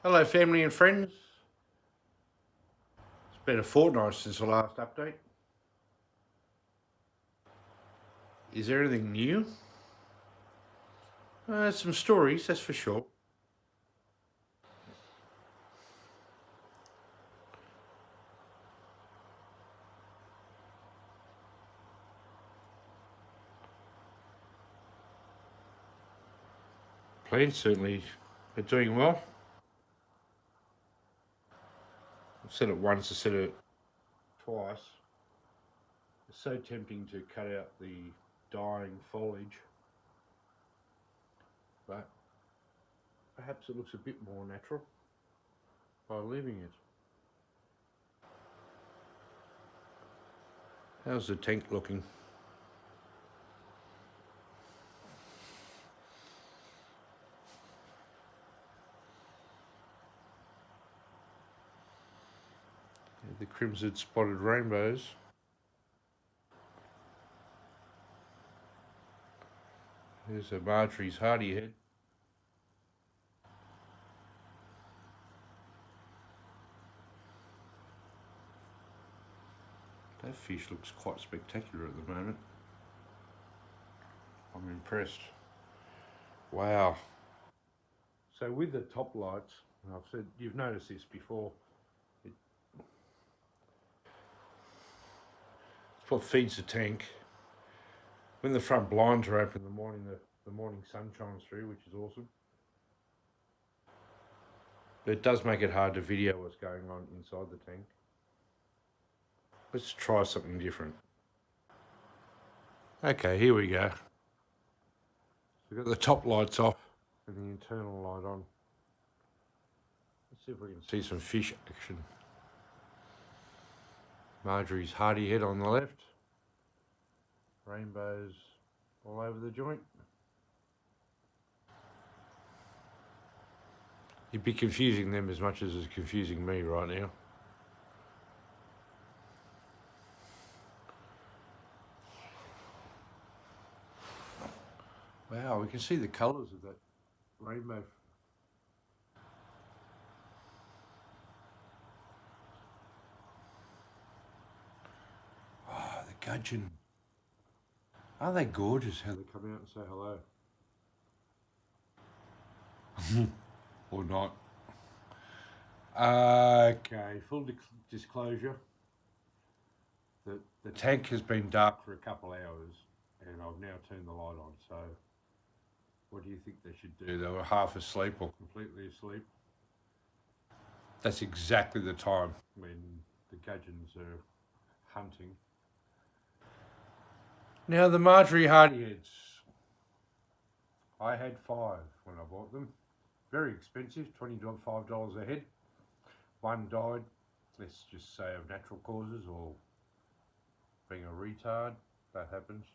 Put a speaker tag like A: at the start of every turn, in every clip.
A: Hello family and friends. It's been a fortnight since the last update. Is there anything new? Some stories, that's for sure. Plants certainly are doing well. I've said it once, I said it twice. It's so tempting to cut out the dying foliage, but perhaps it looks a bit more natural by leaving it. How's the tank looking? The crimson spotted rainbows. There's a Marjorie's HardyHead. That fish looks quite spectacular at the moment. I'm impressed. Wow. So with the top lights, and I've said, you've noticed this before, it's what feeds the tank. When the front blinds are open in the morning, the morning sun shines through, which is awesome. But it does make it hard to video what's going on inside the tank. Let's try something different. Okay, here we go. We've got the top lights off and the internal light on. Let's see if we can see some fish action. Marjorie's HardyHead on the left. Rainbows all over the joint. You'd be confusing them as much as it's confusing me right now. Wow, we can see the colours of that rainbow. Oh, the Gudgeon. Aren't they gorgeous how they come out and say hello? Or not. Okay, full disclosure. The tank has been dark for a couple hours and I've now turned the light on, so what do you think they should do? They were half asleep or completely asleep. That's exactly the time when the gudgeons are hunting. Now the Marjorie HardyHeads. I had 5 when I bought them. Very expensive, $25 a head. One died, let's just say of natural causes or being a retard. That happens.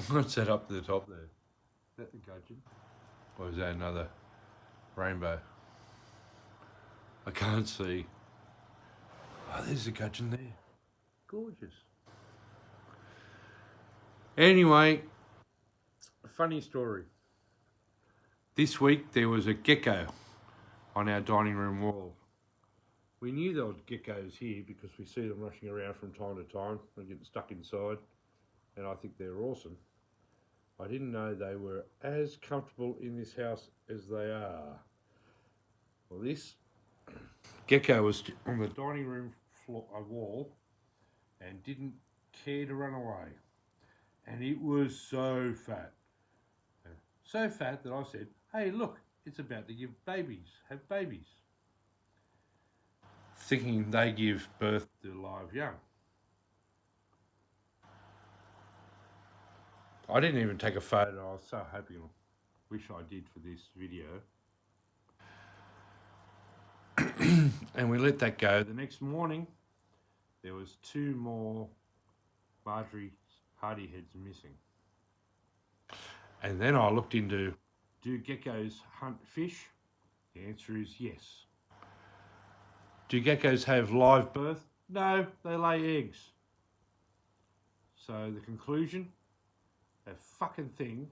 A: What's that up to the top there? Is that the gudgeon? Or is that another rainbow? I can't see. Oh, there's a gudgeon there. Gorgeous. Anyway, funny story. This week there was a gecko on our dining room wall. We knew there were geckos here because we see them rushing around from time to time and getting stuck inside, and I think they're awesome. I didn't know they were as comfortable in this house as they are. Well, this gecko was on the dining room floor, wall, and didn't care to run away. And it was so fat. So fat that I said, hey look, it's about to have babies. Thinking they give birth to live young. I didn't even take a photo, I was so happy. Wish I did for this video. And we let that go. The next morning, there was 2 more Marjorie HardyHeads missing. And then I looked into, do geckos hunt fish? The answer is yes. Do geckos have live birth? No, they lay eggs. So the conclusion, that fucking thing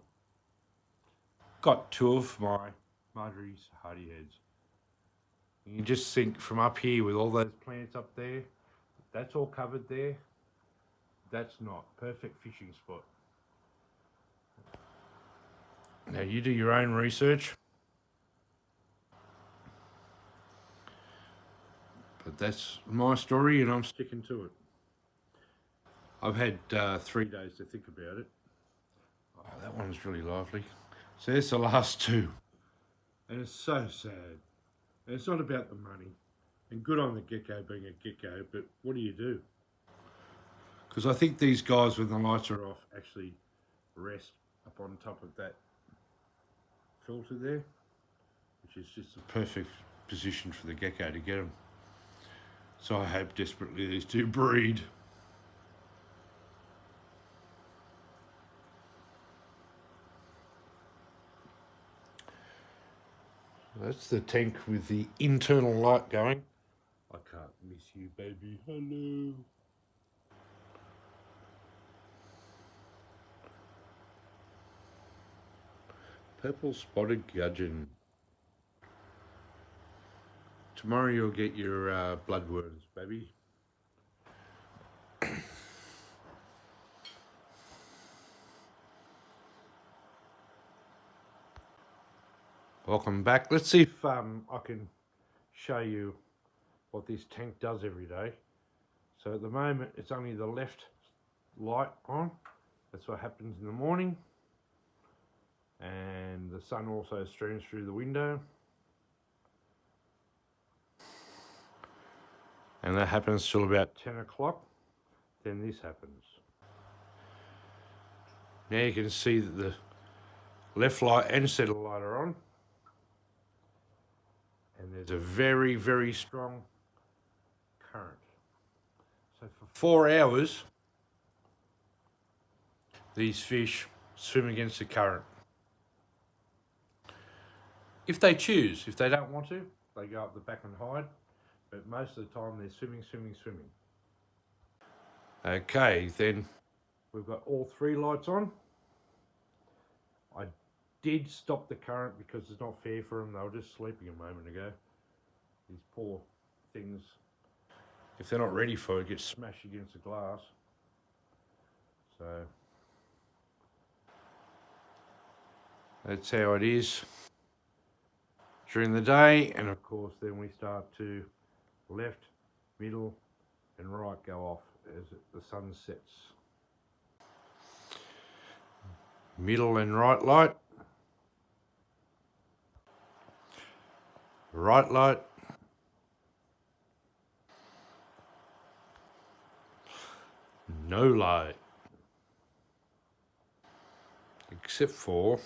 A: got two of my Marjorie's HardyHeads. You can just think from up here with all those plants up there, that's all covered there. That's not. Perfect fishing spot. Now you do your own research. But that's my story and I'm sticking to it. I've had 3 days to think about it. Oh, that one's really lively. So there's the last two. And it's so sad. And it's not about the money. And good on the gecko being a gecko, but what do you do? Because I think these guys, when the lights are off, actually rest up on top of that filter there, which is just the perfect position for the gecko to get them. So I hope desperately these two breed. That's the tank with the internal light going. I can't miss you, baby. Hello. Purple spotted gudgeon. Tomorrow you'll get your bloodworms, baby. Welcome back. Let's see if I can show you what this tank does every day. So at the moment it's only the left light on. That's what happens in the morning. And the sun also streams through the window. And that happens till about 10 o'clock. Then this happens. Now you can see that the left light and center light are on. And there's a very, very strong current. So for 4 hours, these fish swim against the current. If they choose, if they don't want to, they go up the back and hide. But most of the time they're swimming, swimming, swimming. Okay, then we've got all 3 lights on. I did stop the current because it's not fair for them. They were just sleeping a moment ago. These poor things, if they're not ready for it, get smashed against the glass. So that's how it is during the day. And of course then we start to left, middle and right go off as the sun sets. Middle and right light. Right light. No light. Except for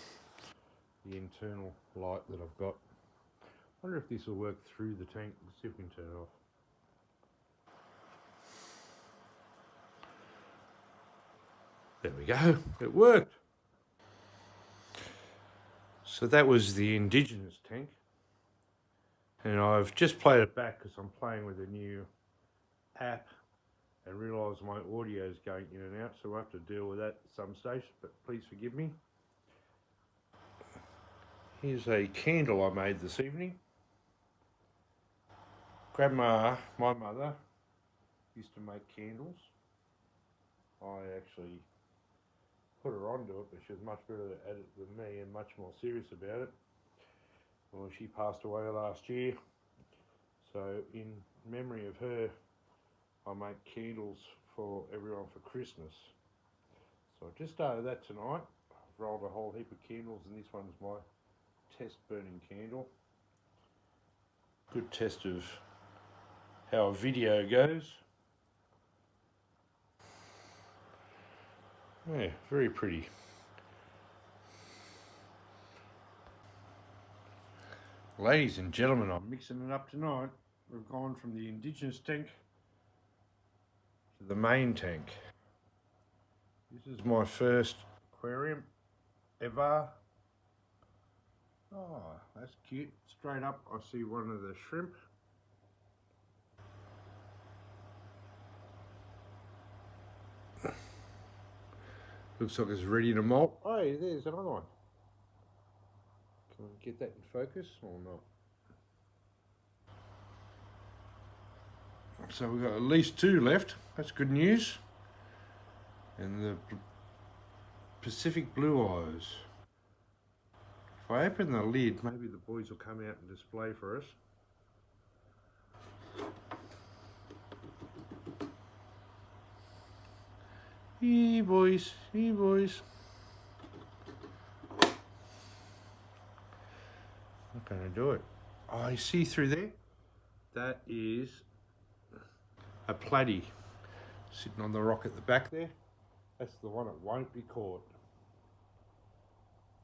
A: the internal light that I've got. I wonder if this will work through the tank. Let's see if we can turn it off. There we go. It worked. So that was the indigenous tank. And I've just played it back because I'm playing with a new app and realised my audio is going in and out, so we'll have to deal with that at some stage, but please forgive me. Here's a candle I made this evening. Grandma, my mother, used to make candles. I actually put her onto it, but she was much better at it than me and much more serious about it. Well, she passed away last year, so in memory of her, I make candles for everyone for Christmas. So I just started that tonight. I've rolled a whole heap of candles and this one's my test burning candle. Good test of how a video goes. Yeah, very pretty. Ladies and gentlemen, I'm mixing it up tonight. We've gone from the indigenous tank to the main tank. This is my first aquarium ever. Oh, that's cute. Straight up, I see one of the shrimp. Looks like it's ready to molt. Oh, there's another one. Get that in focus or not? So we've got at least 2 left. That's good news. And the Pacific Blue Eyes. If I open the lid, maybe the boys will come out and display for us. Here boys, here boys. Not going to do it. Oh, you see through there? That is a Platy sitting on the rock at the back there. That's the one that won't be caught.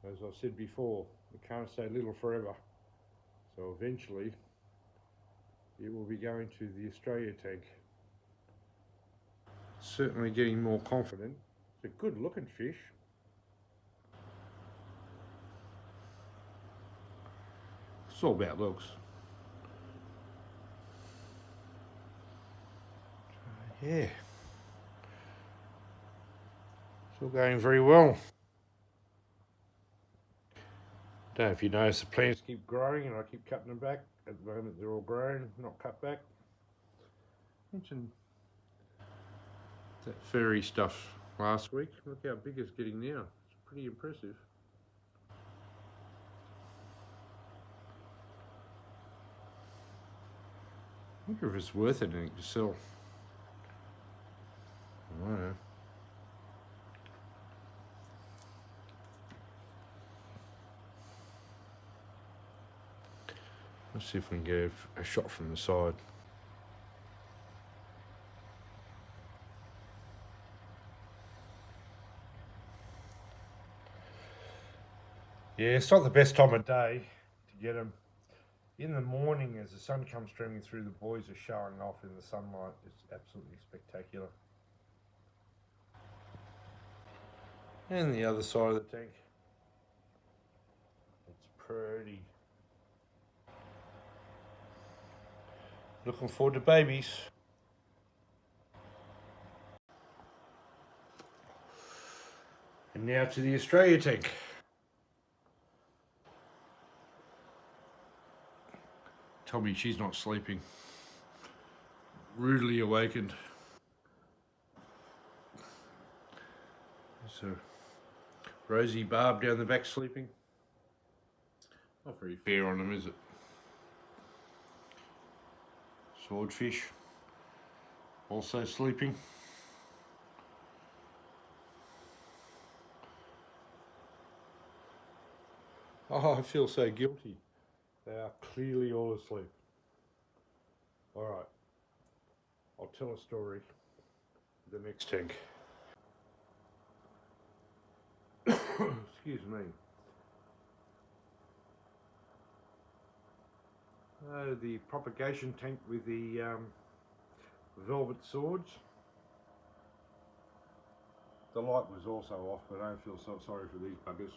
A: As I said before, it can't stay little forever. So eventually it will be going to the Australia tank. Certainly getting more confident. It's a good looking fish. It's all about looks. Yeah. It's all going very well. Don't know if you notice the plants keep growing and I keep cutting them back. At the moment they're all grown, not cut back. Mentioned that fairy stuff last week. Look how big it's getting now. It's pretty impressive. I wonder if it's worth anything to sell. I don't know. Let's see if we can get a shot from the side. Yeah, it's not the best time of day to get them. In the morning, as the sun comes streaming through, the boys are showing off in the sunlight. It's absolutely spectacular. And the other side of the tank. It's pretty. Looking forward to babies. And now to the Australia tank. Tell me she's not sleeping. Rudely awakened. So, Rosie Barb down the back sleeping. Not very fair on them, is it? Swordfish also sleeping. Oh, I feel so guilty. They are clearly all asleep. Alright, I'll tell a story. The next tank. Excuse me. The propagation tank with the velvet swords. The light was also off, but I don't feel so sorry for these buggers.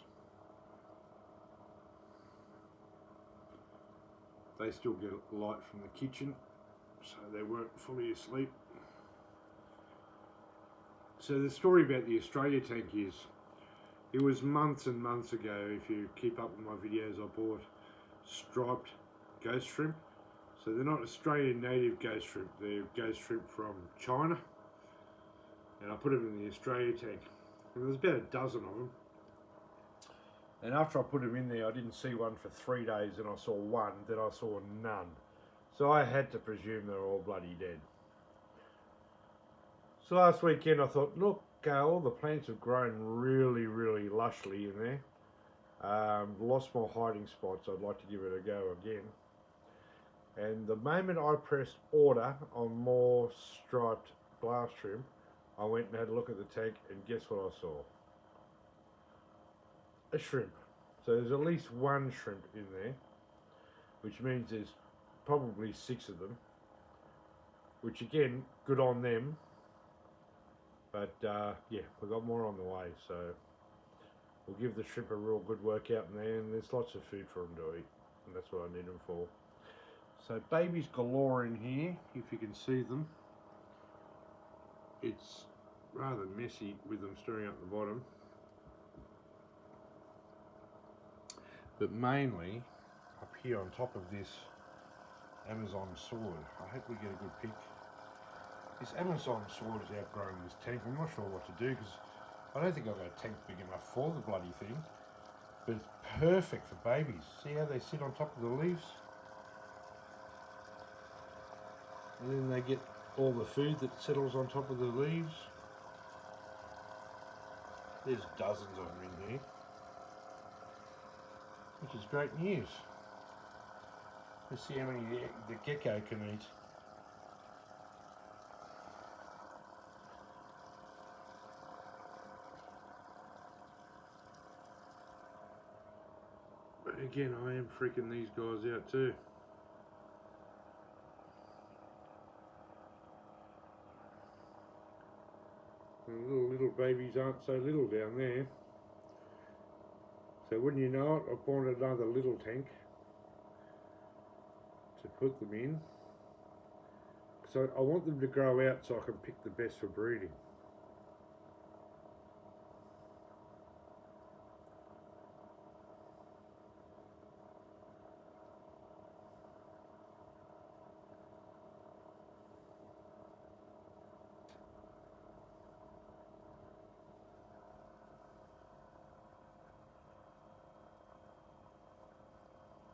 A: They still get light from the kitchen, so they weren't fully asleep. So the story about the Australia tank is, it was months and months ago. If you keep up with my videos, I bought striped ghost shrimp. So they're not Australian native ghost shrimp, they're ghost shrimp from China. And I put them in the Australia tank. And there's about a dozen of them. And after I put them in there, I didn't see one for 3 days, and I saw one, then I saw none. So I had to presume they're all bloody dead. So last weekend I thought, look, all the plants have grown really, really lushly in there. Lost my hiding spots, I'd like to give it a go again. And the moment I pressed order on more striped glass shrimp, I went and had a look at the tank, and guess what I saw? A shrimp. So there's at least one shrimp in there, which means there's probably 6 of them, which again, good on them. But yeah, we've got more on the way, so we'll give the shrimp a real good workout in there, and there's lots of food for them to eat, and that's what I need them for. So babies galore in here, if you can see them. It's rather messy with them stirring up the bottom. but mainly up here on top of this Amazon sword. I hope we get a good pic. This Amazon sword is outgrowing this tank. I'm not sure what to do because I don't think I've got a tank big enough for the bloody thing. But it's perfect for babies. See how they sit on top of the leaves? And then they get all the food that settles on top of the leaves. There's dozens of them in here, which is great news. Let's see how many the gecko can eat. But again, I am freaking these guys out too. The little babies aren't so little down there. So wouldn't you know it, I bought another little tank to put them in. So I want them to grow out so I can pick the best for breeding.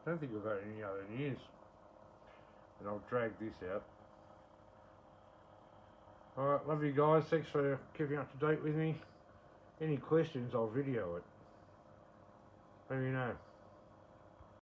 A: I don't think we've got any other news. And I'll drag this out. Alright, love you guys. Thanks for keeping up to date with me. Any questions, I'll video it. Let me know.